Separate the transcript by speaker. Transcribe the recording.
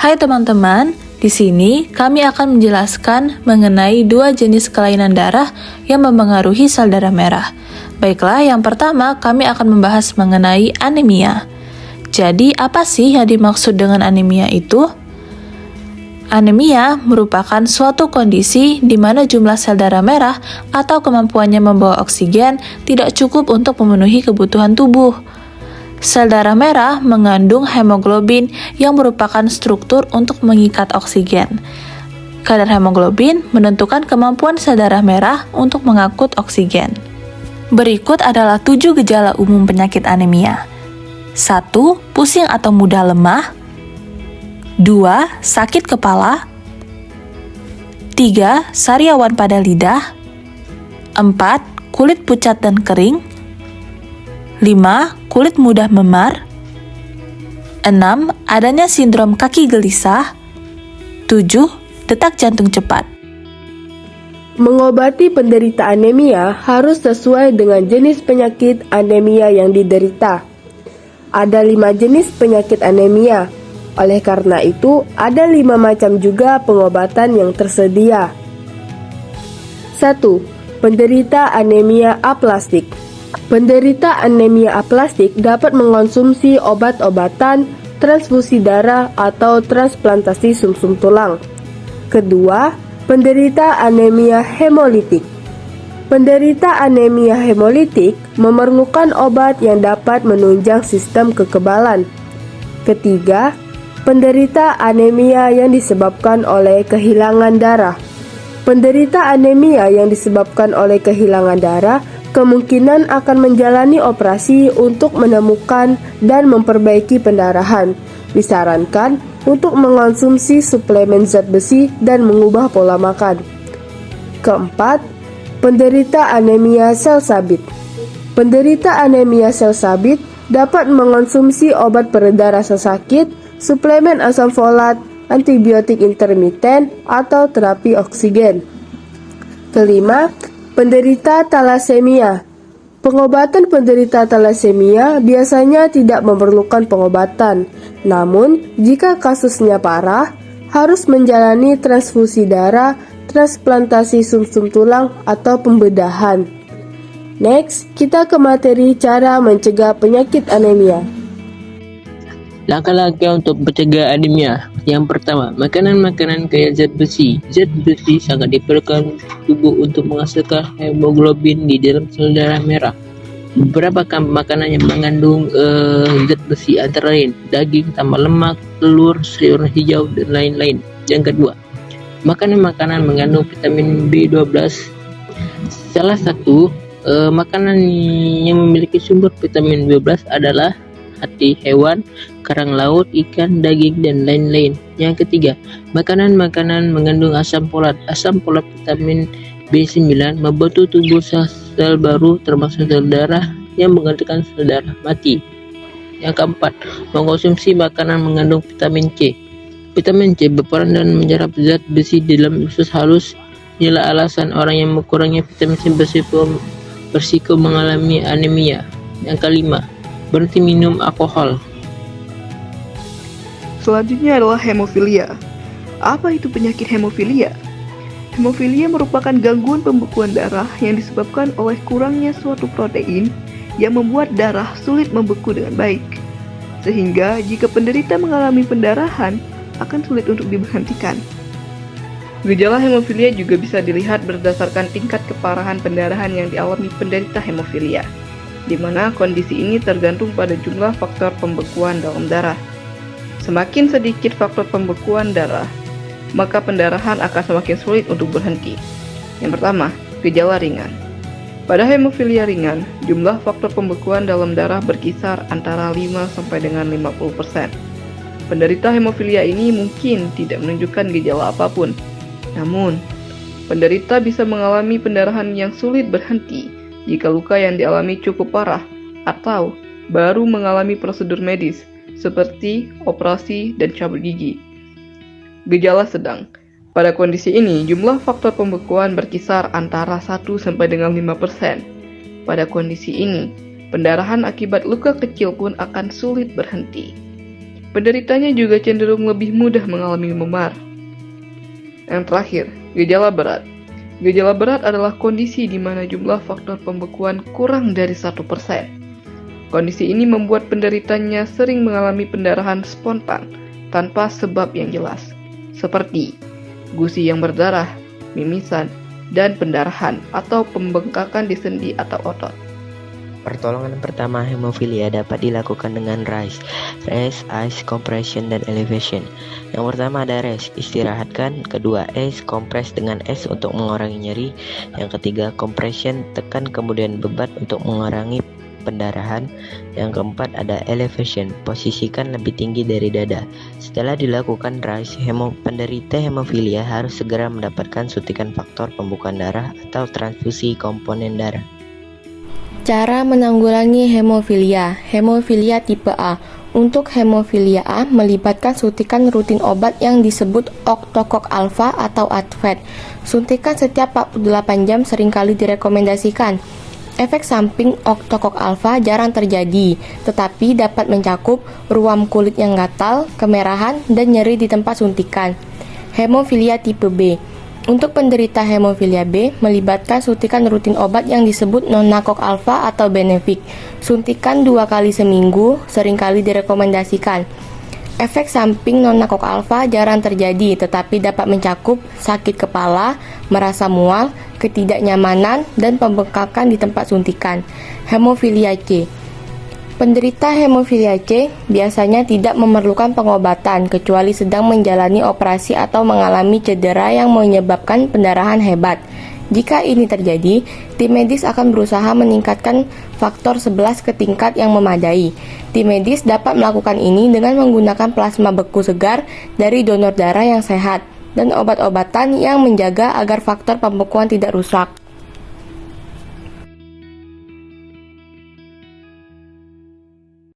Speaker 1: Hai teman-teman, di sini kami akan menjelaskan mengenai dua jenis kelainan darah yang mempengaruhi sel darah merah. Baiklah, yang pertama kami akan membahas mengenai anemia. Jadi, apa sih yang dimaksud dengan anemia itu? Anemia merupakan suatu kondisi di mana jumlah sel darah merah atau kemampuannya membawa oksigen tidak cukup untuk memenuhi kebutuhan tubuh. Sel darah merah mengandung hemoglobin yang merupakan struktur untuk mengikat oksigen. Kadar hemoglobin menentukan kemampuan sel darah merah untuk mengangkut oksigen. Berikut adalah 7 gejala umum penyakit anemia. 1. Pusing atau mudah lemah. 2. Sakit kepala. 3. Sariawan pada lidah. 4. Kulit pucat dan kering. 5. Kulit mudah memar. 6. Adanya sindrom kaki gelisah. 7. Detak jantung cepat.
Speaker 2: Mengobati penderita anemia harus sesuai dengan jenis penyakit anemia yang diderita. Ada 5 jenis penyakit anemia. Oleh karena itu, ada 5 macam juga pengobatan yang tersedia. 1. Penderita anemia aplastik. Penderita anemia aplastik dapat mengonsumsi obat-obatan, transfusi darah, atau transplantasi sumsum tulang. Kedua, penderita anemia hemolitik. Penderita anemia hemolitik memerlukan obat yang dapat menunjang sistem kekebalan. Ketiga, penderita anemia yang disebabkan oleh kehilangan darah. Penderita anemia yang disebabkan oleh kehilangan darah kemungkinan akan menjalani operasi untuk menemukan dan memperbaiki pendarahan. Disarankan untuk mengonsumsi suplemen zat besi dan mengubah pola makan. Keempat, penderita anemia sel sabit. Penderita anemia sel sabit dapat mengonsumsi obat pereda rasa sakit, suplemen asam folat, antibiotik intermiten, atau terapi oksigen. Kelima, penderita talasemia. Pengobatan penderita talasemia biasanya tidak memerlukan pengobatan. Namun, jika kasusnya parah, harus menjalani transfusi darah, transplantasi sumsum tulang, atau pembedahan. Next, kita ke materi cara mencegah penyakit anemia.
Speaker 3: Langkah-langkah untuk mencegah anemia. Yang pertama, makanan-makanan kaya zat besi. Zat besi sangat diperlukan tubuh untuk menghasilkan hemoglobin di dalam sel darah merah. Beberapa makanan yang mengandung zat besi antara lain daging tambah lemak, telur, sayuran hijau, dan lain-lain. Yang kedua, makanan-makanan mengandung vitamin B12. Salah satu makanan yang memiliki sumber vitamin B12 adalah hati hewan, karang laut, ikan, daging, dan lain-lain. Yang ketiga, makanan-makanan mengandung asam folat. Asam folat vitamin B9 membantu tubuh sel baru termasuk sel darah yang menggantikan sel darah mati. Yang keempat, mengkonsumsi makanan mengandung vitamin C. Vitamin C berperan dan menyerap zat besi di dalam usus halus. Inilah alasan orang yang mengurangi vitamin C berisiko mengalami anemia. Yang kelima, berhenti minum alkohol.
Speaker 4: Selanjutnya adalah hemofilia. Apa itu penyakit hemofilia? Hemofilia merupakan gangguan pembekuan darah yang disebabkan oleh kurangnya suatu protein yang membuat darah sulit membeku dengan baik. Sehingga jika penderita mengalami pendarahan, akan sulit untuk diberhentikan. Gejala hemofilia juga bisa dilihat berdasarkan tingkat keparahan pendarahan yang dialami penderita hemofilia, di mana kondisi ini tergantung pada jumlah faktor pembekuan dalam darah. Semakin sedikit faktor pembekuan darah, maka pendarahan akan semakin sulit untuk berhenti. Yang pertama, gejala ringan. Pada hemofilia ringan, jumlah faktor pembekuan dalam darah berkisar antara 5 sampai dengan 50%. Penderita hemofilia ini mungkin tidak menunjukkan gejala apapun. Namun, penderita bisa mengalami pendarahan yang sulit berhenti jika luka yang dialami cukup parah atau baru mengalami prosedur medis seperti operasi dan cabut gigi. Gejala sedang. Pada kondisi ini, jumlah faktor pembekuan berkisar antara 1 sampai dengan 5%. Pada kondisi ini, pendarahan akibat luka kecil pun akan sulit berhenti. Penderitanya juga cenderung lebih mudah mengalami memar. Yang terakhir, gejala berat. Gejala berat adalah kondisi di mana jumlah faktor pembekuan kurang dari 1%. Kondisi ini membuat penderitanya sering mengalami pendarahan spontan tanpa sebab yang jelas, seperti gusi yang berdarah, mimisan, dan pendarahan atau pembengkakan di sendi atau otot.
Speaker 5: Pertolongan pertama hemofilia dapat dilakukan dengan rest, ice, compression, dan elevation. Yang pertama ada rest, istirahatkan. Kedua, ice, kompres dengan es untuk mengurangi nyeri. Yang ketiga, compression, tekan kemudian bebat untuk mengurangi pendarahan. Yang keempat ada elevation, posisikan lebih tinggi dari dada. Setelah dilakukan rise, penderita hemofilia harus segera mendapatkan suntikan faktor pembukaan darah atau transfusi komponen darah.
Speaker 2: Cara menanggulangi hemofilia. Hemofilia tipe A. Untuk hemofilia A melibatkan suntikan rutin obat yang disebut octocok alfa atau ADVET. Suntikan setiap 48 jam seringkali direkomendasikan. Efek samping octocok alfa jarang terjadi, tetapi dapat mencakup ruam kulit yang gatal, kemerahan, dan nyeri di tempat suntikan. Hemofilia tipe B. Untuk penderita hemofilia B, melibatkan suntikan rutin obat yang disebut nonakok alfa atau Benefik. Suntikan 2 kali seminggu, seringkali direkomendasikan. Efek samping nonakok alfa jarang terjadi, tetapi dapat mencakup sakit kepala, merasa mual, ketidaknyamanan, dan pembengkakan di tempat suntikan. Hemofilia C. Penderita hemofilia C biasanya tidak memerlukan pengobatan kecuali sedang menjalani operasi atau mengalami cedera yang menyebabkan pendarahan hebat. Jika ini terjadi, tim medis akan berusaha meningkatkan faktor 11 ke tingkat yang memadai. Tim medis dapat melakukan ini dengan menggunakan plasma beku segar dari donor darah yang sehat dan obat-obatan yang menjaga agar faktor pembekuan tidak rusak.